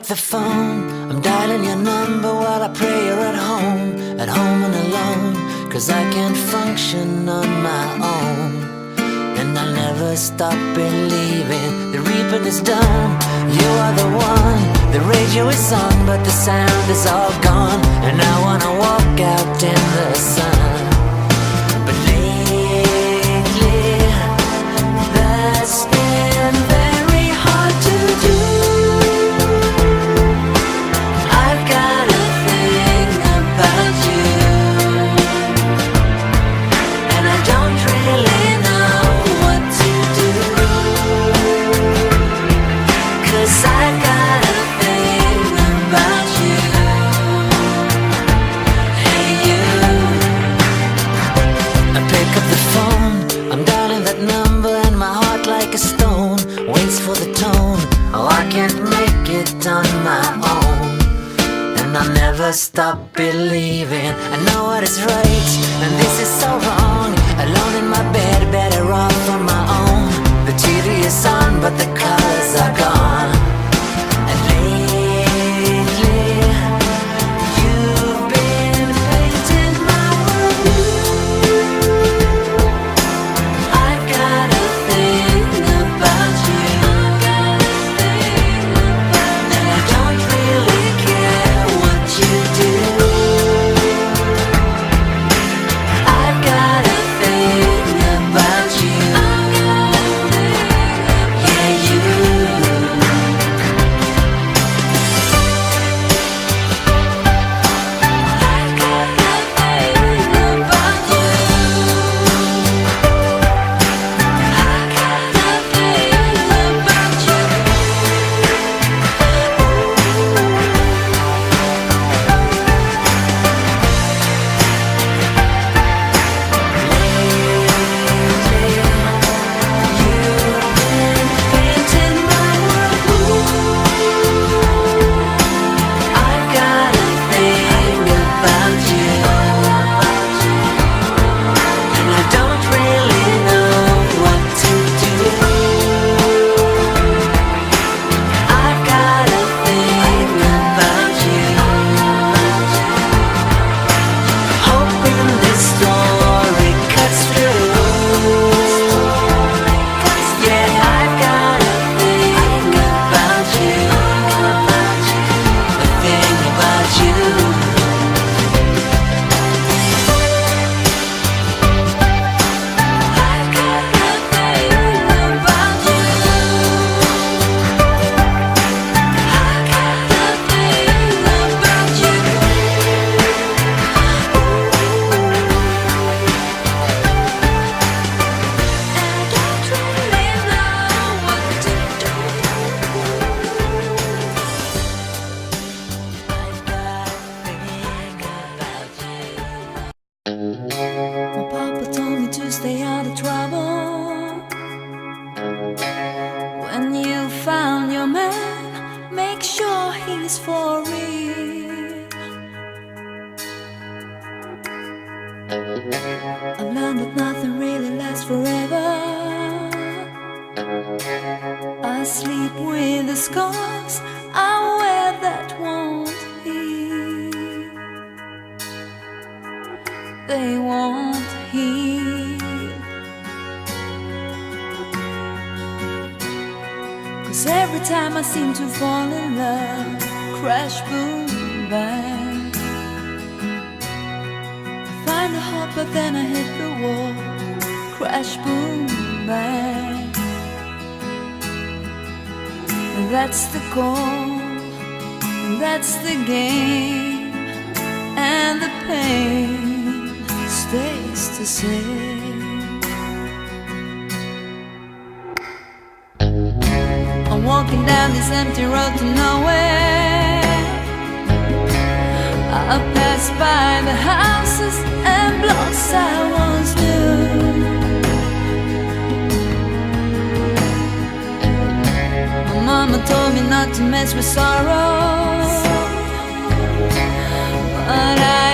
the phone, I'm dialing your number while I pray you're at home and alone. 'Cause I can't function on my own, and I'll never stop believing the reaping is done. You are the one, the radio is on, but the sound is all gone. And I wanna walk out in the sun, but lately that's been very hard to do. I've got a thing about you, and I don't really know what to do. 'Cause I've got a thing about you. Hey you, I pick up the phone, I'm dialing that number, and my heart like a stone waits for the tone. Oh, I can't make it on my own, and I'll never stop believing I know what is right, and this is so wrong. Alone in my bed, better off on my own. The TV is on, but the colors are gone. And lately, you've been painting my world. I've got a thing about you, and I don't really care what you do. I've got a thing about you. Yeah, you. I've got a thing about you. I've got a thing about you. Painting my world. I've got a thing about you, and I don't really know what to do. I've got a thing about you, hoping this story cuts through. Yeah, I've got a thing about you, a thing about you. I've got a thing about you. I've got a thing about you. And I don't really know what to do. I've got a thing about you. My papa told me to stay out of trouble. When you found your man, make sure he's for real. I've learned that nothing really lasts forever. I sleep with the scars I wear that won't heal. They won't heal. 'Cause every time I seem to fall in love, crash, boom, bang. I find a heart, but then I hit the wall, crash, boom, bang. And that's the goal, and that's the game, and the pain stays the same. I'm walking down this empty road to nowhere. I pass by the houses and blocks I once knew. My mama told me not to mess with sorrow, but I